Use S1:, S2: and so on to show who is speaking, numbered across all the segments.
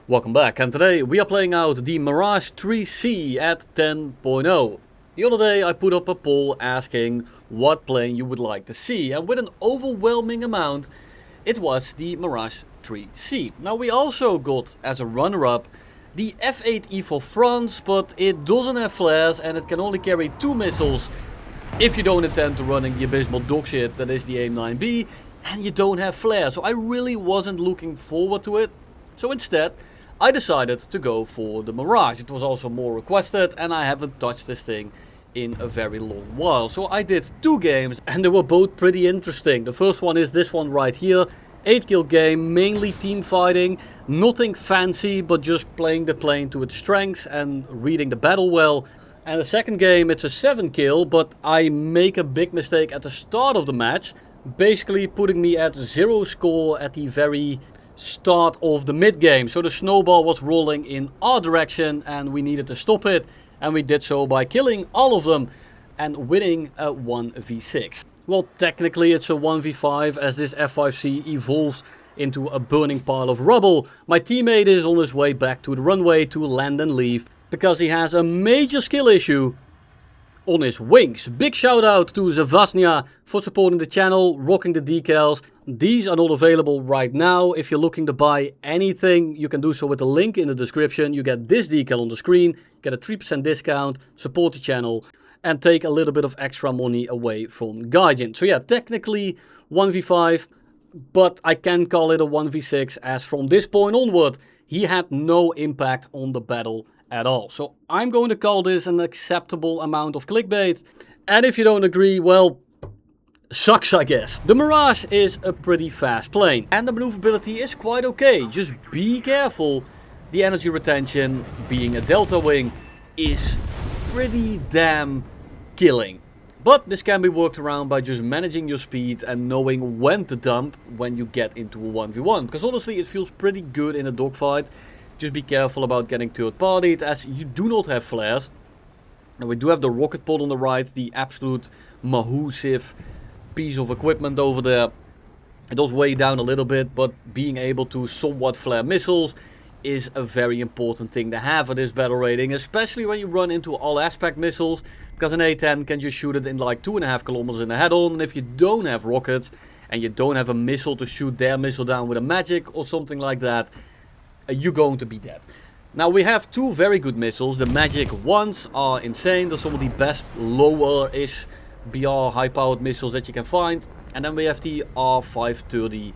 S1: Welcome back, and today we are playing out the Mirage 3C at 10.0. The other day I put up a poll asking what plane you would like to see, and with an overwhelming amount it was the Mirage 3C. Now we also got as a runner-up the F8E for France, but it doesn't have flares and it can only carry 2 missiles if you don't intend to running the abysmal dogshit that is the AIM-9B and you don't have flares. So I really wasn't looking forward to it. So instead I decided to go for the Mirage. It was also more requested and I haven't touched this thing in a very long while. So I did 2 games and they were both pretty interesting. The first one is this one right here. 8-kill game, mainly team fighting, nothing fancy but just playing the plane to its strengths and reading the battle well. And the second game, it's a 7-kill, but I make a big mistake at the start of the match, basically putting me at 0 score at the very start of the mid game. So the snowball was rolling in our direction and we needed to stop it, and we did so by killing all of them and winning a 1v6. Well, technically it's a 1v5 as this F5C evolves into a burning pile of rubble. My teammate is on his way back to the runway to land and leave because he has a major skill issue on his wings. Big shout out to Zavasnia for supporting the channel, rocking the decals. These are not available right now. If you're looking to buy anything, you can do so with the link in the description. You get this decal on the screen, get a 3% discount, support the channel, and take a little bit of extra money away from Gaijin. So yeah, technically 1v5, but I can call it a 1v6 as from this point onward, he had no impact on the battle at all. So I'm going to call this an acceptable amount of clickbait. And if you don't agree, well, sucks I guess. The Mirage is a pretty fast plane and the maneuverability is quite okay. Just be careful. The energy retention, being a delta wing, is pretty damn killing. But this can be worked around by just managing your speed and knowing when to dump when you get into a 1v1. Because honestly it feels pretty good in a dogfight. Just be careful about getting third-partied as you do not have flares. And we do have the rocket pod on the right, the absolute massive piece of equipment over there. It does weigh down a little bit, but being able to somewhat flare missiles is a very important thing to have at this battle rating, especially when you run into all aspect missiles, because an A10 can just shoot it in like 2.5 kilometers in the head-on, and if you don't have rockets and you don't have a missile to shoot their missile down with a magic or something like that, you're going to be dead. Now we have 2 very good missiles. The magic ones are insane. They're some of the best lower-ish BR high-powered missiles that you can find. And then we have the R530E.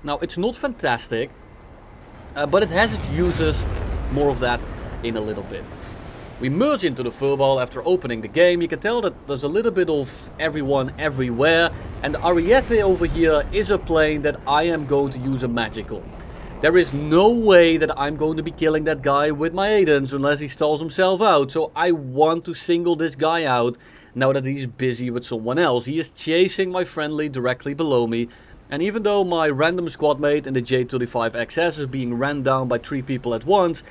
S1: Now it's not fantastic, but it has its uses. More of that in a little bit. We merge into the furball after opening the game. You can tell that there's a little bit of everyone everywhere. And the Ariete over here is a plane that I am going to use a magical. There is no way that I'm going to be killing that guy with my Aidens unless he stalls himself out. So I want to single this guy out now that he's busy with someone else. He is chasing my friendly directly below me. And even though my random squad mate in the J35XS is being ran down by 3 people at once,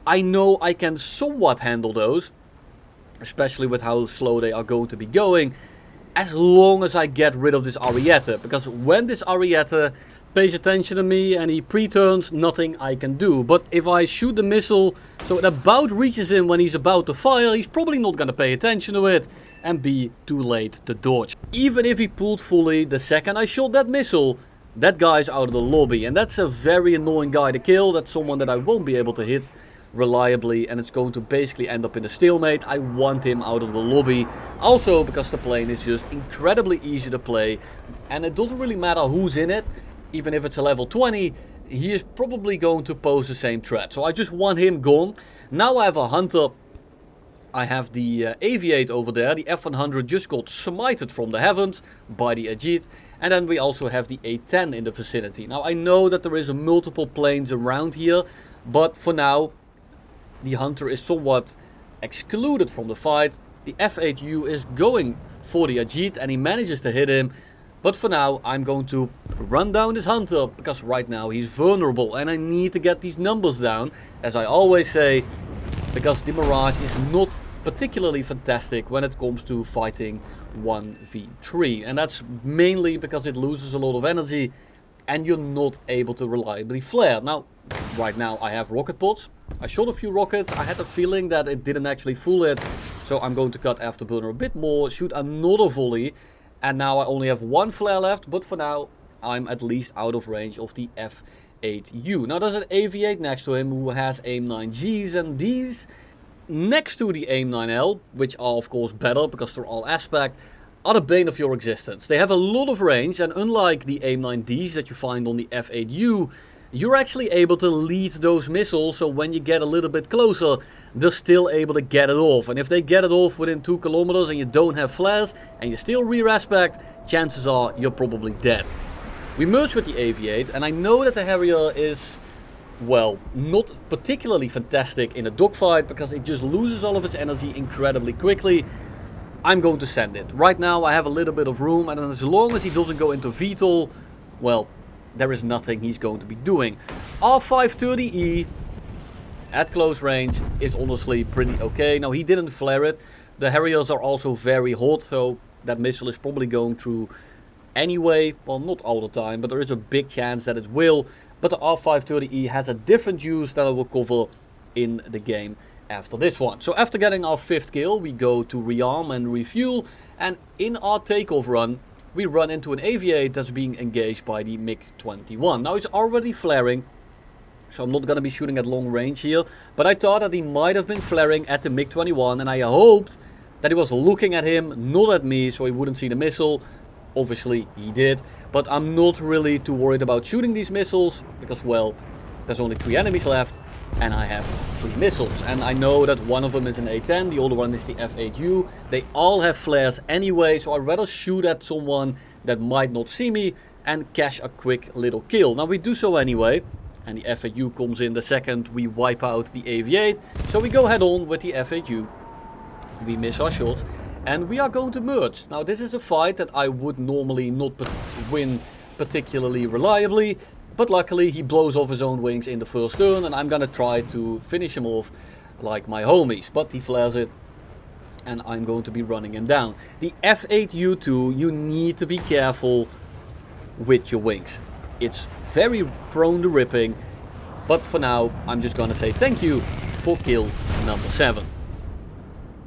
S1: I know I can somewhat handle those. Especially with how slow they are going to be going. As long as I get rid of this Ariete. Because when this Ariete pays attention to me and he pre-turns, nothing I can do. But if I shoot the missile so it about reaches him when he's about to fire, he's probably not going to pay attention to it and be too late to dodge. Even if he pulled fully, the second I shot that missile, that guy's out of the lobby. And that's a very annoying guy to kill. That's someone that I won't be able to hit reliably, and it's going to basically end up in a stalemate. I want him out of the lobby. Also because the plane is just incredibly easy to play and it doesn't really matter who's in it. Even if it's a level 20, he is probably going to pose the same threat. So I just want him gone. Now I have a Hunter. I have the Aviate over there. The F100 just got smited from the heavens by the Ajit. And then we also have the A10 in the vicinity. Now I know that there is multiple planes around here. But for now, the Hunter is somewhat excluded from the fight. The F8U is going for the Ajit and he manages to hit him. But for now, I'm going to run down this Hunter, because right now he's vulnerable. And I need to get these numbers down, as I always say, because the Mirage is not particularly fantastic when it comes to fighting 1v3. And that's mainly because it loses a lot of energy and you're not able to reliably flare. Now, right now I have rocket pods. I shot a few rockets. I had a feeling that it didn't actually fool it. So I'm going to cut afterburner a bit more, shoot another volley. And now I only have one flare left. But for now, I'm at least out of range of the F8U. Now there's an AV8 next to him who has aim 9Gs. And these next to the aim 9L, which are of course better because they're all aspect, are the bane of your existence. They have a lot of range, and unlike the aim 9Ds that you find on the F8U, you're actually able to lead those missiles, so when you get a little bit closer, they're still able to get it off. And if they get it off within 2 kilometers and you don't have flares, and you still rear aspect, chances are you're probably dead. We merged with the AV8, and I know that the Harrier is, well, not particularly fantastic in a dogfight, because it just loses all of its energy incredibly quickly. I'm going to send it. Right now I have a little bit of room, and as long as he doesn't go into VTOL, well, there is nothing he's going to be doing. R530E at close range is honestly pretty okay. Now he didn't flare it. The Harriers are also very hot, so that missile is probably going through anyway. Well, not all the time, but there is a big chance that it will. But the R530E has a different use that I will cover in the game after this one. So after getting our 5th kill, we go to rearm and refuel, and in our takeoff run we run into an AV8 that's being engaged by the MiG-21. Now he's already flaring, so I'm not going to be shooting at long range here, but I thought that he might have been flaring at the MiG-21, and I hoped that he was looking at him, not at me, so he wouldn't see the missile. Obviously he did, but I'm not really too worried about shooting these missiles, because, well, there's only 3 enemies left and I have 3 missiles, and I know that one of them is an A10, the other one is the F8U. They all have flares anyway, so I'd rather shoot at someone that might not see me and cash a quick little kill. Now we do so anyway, and the F8U comes in the second we wipe out the AV8, so we go head on with the F8U. We miss our shots, and we are going to merge. Now this is a fight that I would normally not win particularly reliably, but luckily he blows off his own wings in the first turn, and I'm gonna try to finish him off like my homies. But he flares it, and I'm going to be running him down. The F8U2, you need to be careful with your wings. It's very prone to ripping, but for now I'm just gonna say thank you for kill number 7.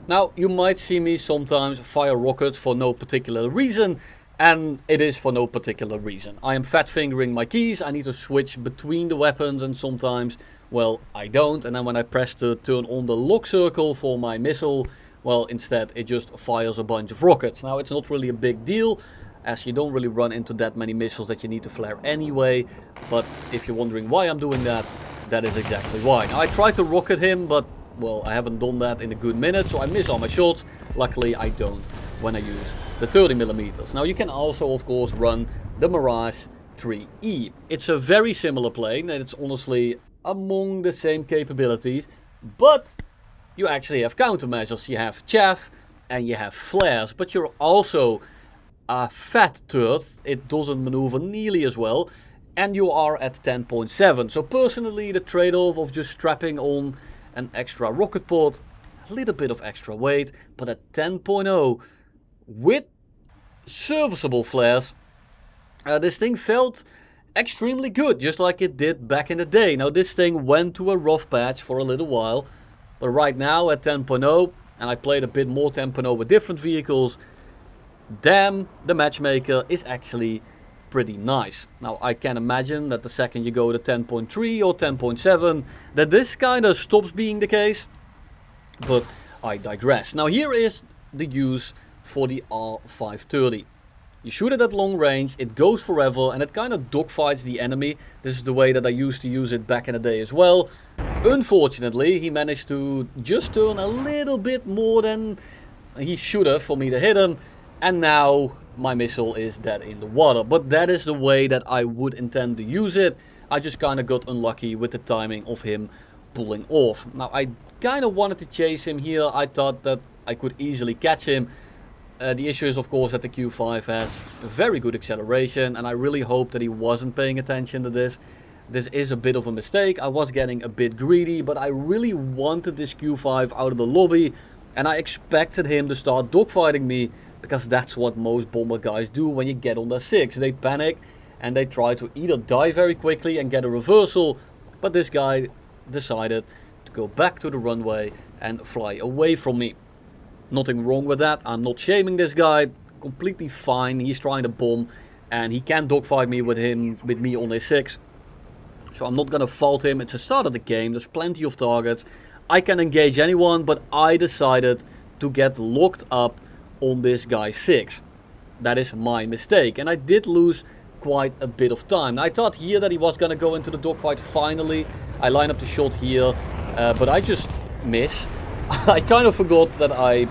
S1: Now you might see me sometimes fire rockets for no particular reason, and it is for no particular reason. I am fat fingering my keys, I need to switch between the weapons, and sometimes, well, I don't. And then when I press to turn on the lock circle for my missile, well, instead it just fires a bunch of rockets. Now it's not really a big deal, as you don't really run into that many missiles that you need to flare anyway. But if you're wondering why I'm doing that, that is exactly why. Now I tried to rocket him, but, well, I haven't done that in a good minute, so I miss all my shots. Luckily I don't when I use the 30mm. Now you can also of course run the Mirage 3E. It's a very similar plane, and it's honestly among the same capabilities, but you actually have countermeasures. You have chaff and you have flares, but you're also a fat turd. It doesn't maneuver nearly as well, and you are at 10.7. So personally the trade-off of just strapping on an extra rocket pod, a little bit of extra weight, but at 10.0 with serviceable flares, this thing felt extremely good, just like it did back in the day. Now this thing went to a rough patch for a little while, but right now at 10.0, and I played a bit more 10.0 with different vehicles, damn, the matchmaker is actually pretty nice. Now I can imagine that the second you go to 10.3 or 10.7, that this kind of stops being the case, but I digress. Now here is the use for the R530. You shoot it at long range, it goes forever, and it kind of dogfights the enemy. This is the way that I used to use it back in the day as well. Unfortunately, he managed to just turn a little bit more than he should have for me to hit him, and now my missile is dead in the water. But that is the way that I would intend to use it. I just kind of got unlucky with the timing of him pulling off. Now I kind of wanted to chase him here. I thought that I could easily catch him. The issue is of course that the Q5 has very good acceleration, and I really hope that he wasn't paying attention to this. This is a bit of a mistake. I was getting a bit greedy, but I really wanted this Q5 out of the lobby, and I expected him to start dogfighting me, because that's what most bomber guys do when you get on their 6. They panic and they try to either die very quickly and get a reversal, But this guy decided to go back to the runway and fly away from me. Nothing wrong with that. I'm not shaming this guy. Completely fine. He's trying to bomb and he can dogfight me with me on A6. So I'm not gonna fault him. It's the start of the game. There's plenty of targets. I can engage anyone, but I decided to get locked up on this guy 6. That is my mistake. And I did lose quite a bit of time. I thought here that he was gonna go into the dogfight finally. I line up the shot here, but I just miss. I kind of forgot that I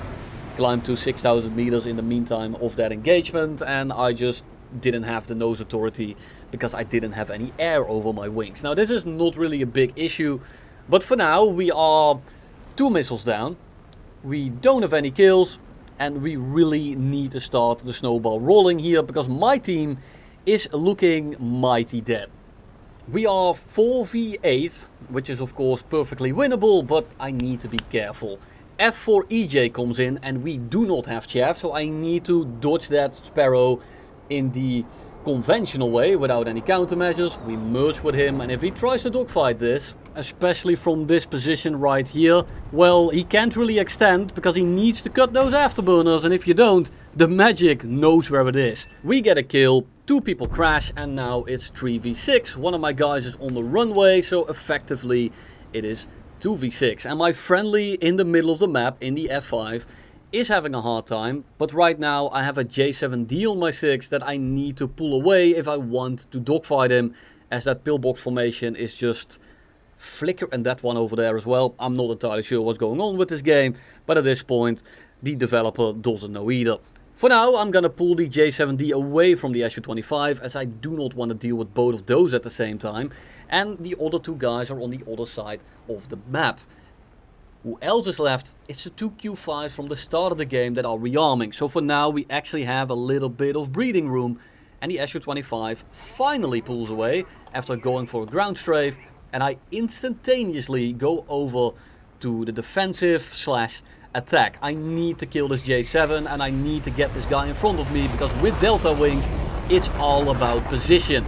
S1: climbed to 6,000 meters in the meantime of that engagement, and I just didn't have the nose authority because I didn't have any air over my wings. Now this is not really a big issue, but for now we are 2 missiles down, we don't have any kills, and we really need to start the snowball rolling here because my team is looking mighty dead. We are 4v8, which is of course perfectly winnable, but I need to be careful. F4EJ comes in and we do not have chaff, so I need to dodge that Sparrow in the conventional way without any countermeasures. We merge with him, and if he tries to dogfight this, especially from this position right here, well, he can't really extend because he needs to cut those afterburners, and if you don't, the magic knows where it is. We get a kill, 2 people crash, and now it's 3v6. One of my guys is on the runway, so effectively it is 2v6. And my friendly in the middle of the map in the F5 is having a hard time, but right now I have a J7D on my 6 that I need to pull away if I want to dogfight him, as that pillbox formation is just flicker, and that one over there as well. I'm not entirely sure what's going on with this game, but at this point the developer doesn't know either. For now I'm gonna pull the J7D away from the Su-25 as I do not want to deal with both of those at the same time, and the other 2 guys are on the other side of the map. Who else is left? It's the 2 Q5s from the start of the game that are rearming. So for now we actually have a little bit of breathing room, and the Su-25 finally pulls away after going for a ground strafe, and I instantaneously go over to the defensive / attack. I need to kill this J7 and I need to get this guy in front of me because with Delta Wings it's all about position.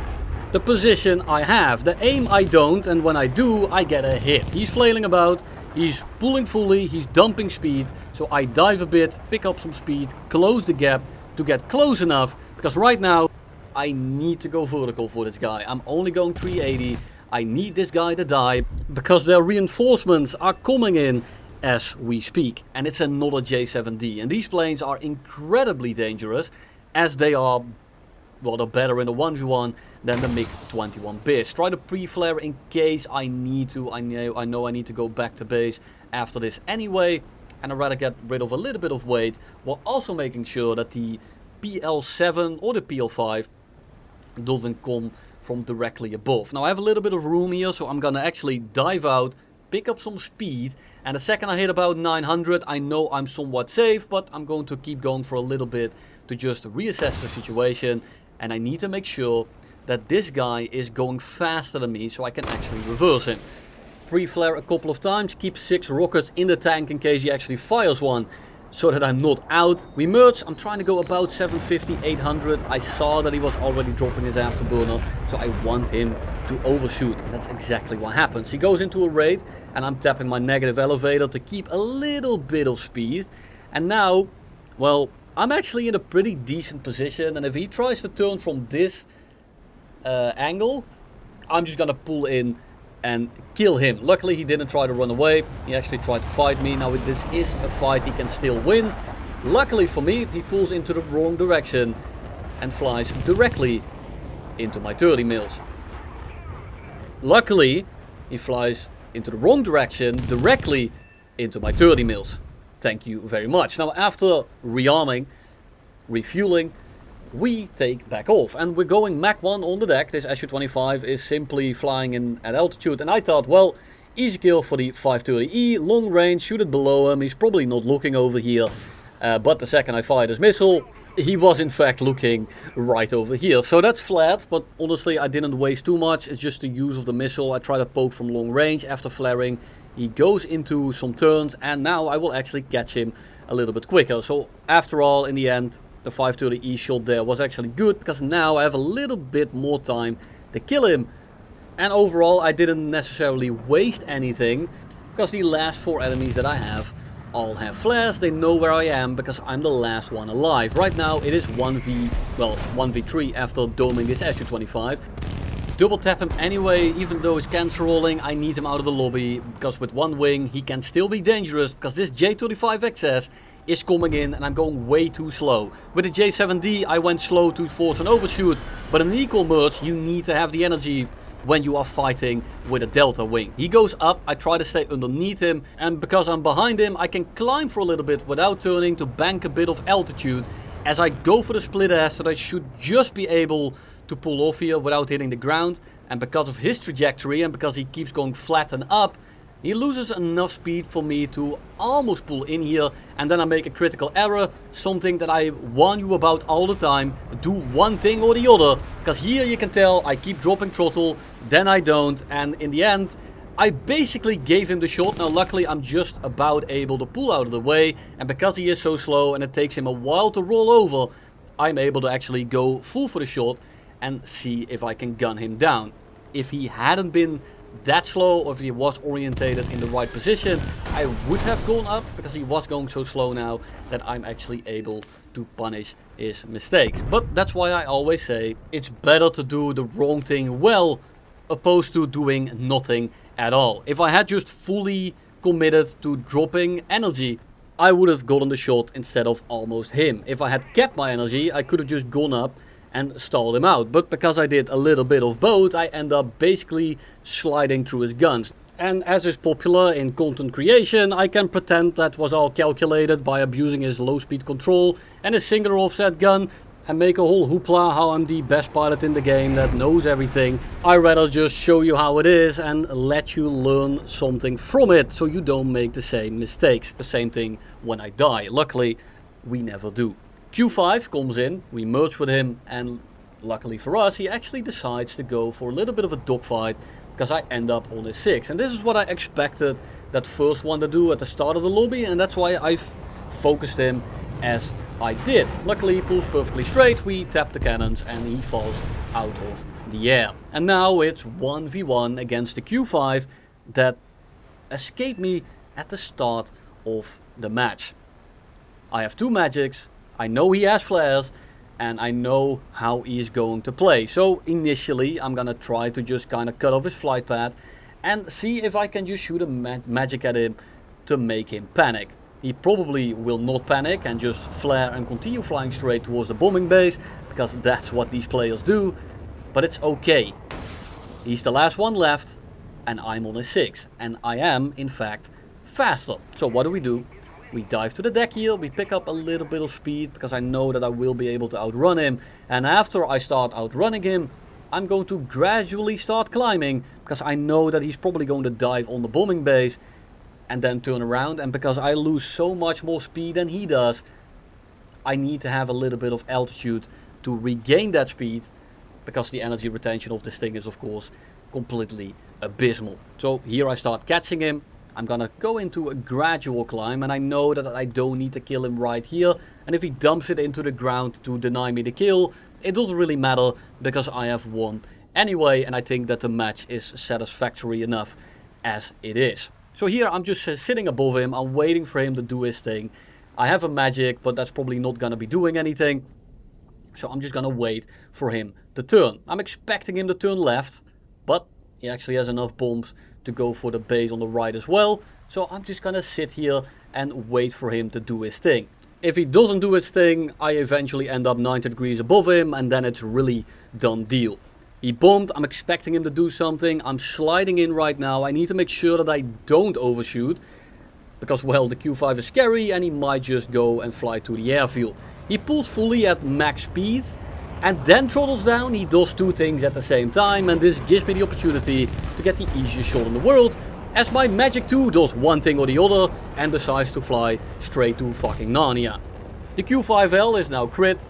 S1: The position I have, the aim I don't, and when I do I get a hit. He's flailing about. He's pulling fully, he's dumping speed, so I dive a bit, pick up some speed, close the gap to get close enough, because right now I need to go vertical for this guy. I'm only going 380, I need this guy to die, because their reinforcements are coming in as we speak. And it's another J7D, and these planes are incredibly dangerous, as they are, well, they're better in a 1v1 than the MiG-21 BIS. Try to pre-flare in case I need to. I know I need to go back to base after this anyway, and I'd rather get rid of a little bit of weight while also making sure that the PL7 or the PL5 doesn't come from directly above. Now I have a little bit of room here, so I'm gonna actually dive out, pick up some speed, and the second I hit about 900 I know I'm somewhat safe, but I'm going to keep going for a little bit to just reassess the situation. And I need to make sure that this guy is going faster than me so I can actually reverse him. Pre-flare a couple of times, keep 6 rockets in the tank in case he actually fires one, so that I'm not out. We merge, I'm trying to go about 750, 800. I saw that he was already dropping his afterburner, so I want him to overshoot, and that's exactly what happens. He goes into a raid, and I'm tapping my negative elevator to keep a little bit of speed. And now, well, I'm actually in a pretty decent position, and if he tries to turn from this angle, I'm just gonna pull in and kill him. Luckily he didn't try to run away, he actually tried to fight me. Now this is a fight he can still win. Luckily for me, he pulls into the wrong direction and flies directly into my 30 mils. Luckily he flies into the wrong direction directly into my 30 mils. Thank you very much. Now after rearming, refueling, we take back off, and we're going Mach 1 on the deck. This Su-25 is simply flying in at altitude, and I thought, well, easy kill for the 530E, long range, shoot it below him. He's probably not looking over here, but the second I fired his missile, he was in fact looking right over here. So that's flat, but honestly I didn't waste too much. It's just the use of the missile. I try to poke from long range after flaring. He goes into some turns, and now I will actually catch him a little bit quicker. So after all, in the end, the 530E shot there was actually good, because now I have a little bit more time to kill him And overall I didn't necessarily waste anything, because the last 4 enemies that I have all have flares. They know where I am because I'm the last one alive. Right now it is 1v3 after doming this SU-25. Double tap him anyway, even though he's cancer rolling. I need him out of the lobby, because with one wing he can still be dangerous, because this J35XS is coming in and I'm going way too slow. With the J7D I went slow to force an overshoot, but in an equal merge you need to have the energy when you are fighting with a delta wing. He goes up, I try to stay underneath him, and because I'm behind him I can climb for a little bit without turning to bank a bit of altitude as I go for the split ass, that I should just be able to pull off here without hitting the ground. And because of his trajectory and because he keeps going flat and up, he loses enough speed for me to almost pull in here, and then I make a critical error, something that I warn you about all the time. Do one thing or the other, because here you can tell I keep dropping throttle, then I don't, and in the end I basically gave him the shot. Now luckily I'm just about able to pull out of the way, and because he is so slow and it takes him a while to roll over, I'm able to actually go full for the shot and see if I can gun him down. If he hadn't been that slow, or if he was orientated in the right position, I would have gone up, because he was going so slow now that I'm actually able to punish his mistakes. But that's why I always say it's better to do the wrong thing well opposed to doing nothing at all. If I had just fully committed to dropping energy, I would have gotten the shot instead of almost him. If I had kept my energy, I could have just gone up and stalled him out. But because I did a little bit of both, I end up basically sliding through his guns. And as is popular in content creation, I can pretend that was all calculated by abusing his low speed control and his singular offset gun, and make a whole hoopla how I'm the best pilot in the game that knows everything. I rather just show you how it is and let you learn something from it, so you don't make the same mistakes. The same thing when I die. Luckily, we never do. Q5 comes in, we merge with him, and luckily for us, he actually decides to go for a little bit of a dogfight, because I end up on his 6. And this is what I expected that first one to do at the start of the lobby, and that's why I focused him as I did. Luckily he pulls perfectly straight, we tap the cannons and he falls out of the air. And now it's 1v1 against the Q5 that escaped me at the start of the match. I have 2 magics, I know he has flares, and I know how he's going to play. So initially I'm gonna try to just kind of cut off his flight path and see if I can just shoot a magic at him to make him panic. He probably will not panic and just flare and continue flying straight towards the bombing base, because that's what these players do, but it's okay. He's the last one left and I'm on his 6, and I am in fact faster. So what do? We dive to the deck here, we pick up a little bit of speed because I know that I will be able to outrun him, and after I start outrunning him, I'm going to gradually start climbing, because I know that he's probably going to dive on the bombing base and then turn around, and because I lose so much more speed than he does, I need to have a little bit of altitude to regain that speed, because the energy retention of this thing is of course completely abysmal. So here I start catching him. I'm gonna go into a gradual climb, and I know that I don't need to kill him right here, and if he dumps it into the ground to deny me the kill, it doesn't really matter because I have won anyway, and I think that the match is satisfactory enough as it is. So here I'm just sitting above him, I'm waiting for him to do his thing. I have a magic, but that's probably not gonna be doing anything, so I'm just gonna wait for him to turn. I'm expecting him to turn left, but he actually has enough bombs to go for the base on the right as well. So I'm just gonna sit here and wait for him to do his thing. If he doesn't do his thing, I eventually end up 90 degrees above him, and then it's really done deal. He bombed, I'm expecting him to do something, I'm sliding in right now, I need to make sure that I don't overshoot, because well, the Q5 is scary and he might just go and fly to the airfield. He pulls fully at max speed and then throttles down. He does 2 things at the same time, and this gives me the opportunity to get the easiest shot in the world, as my Magic 2 does one thing or the other and decides to fly straight to fucking Narnia. The Q5L is now crit.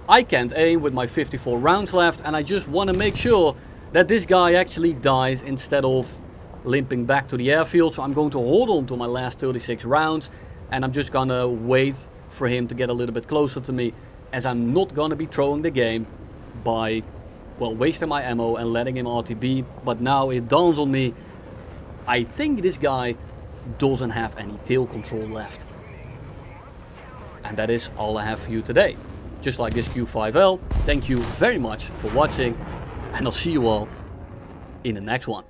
S1: I can't aim with my 54 rounds left, and I just want to make sure that this guy actually dies instead of limping back to the airfield. So I'm going to hold on to my last 36 rounds, and I'm just gonna wait for him to get a little bit closer to me, as I'm not gonna be throwing the game by well, wasting my ammo and letting him RTB. But now it dawns on me, I think this guy doesn't have any tail control left. And that is all I have for you today. Just like this Q5L, thank you very much for watching, and I'll see you all in the next one.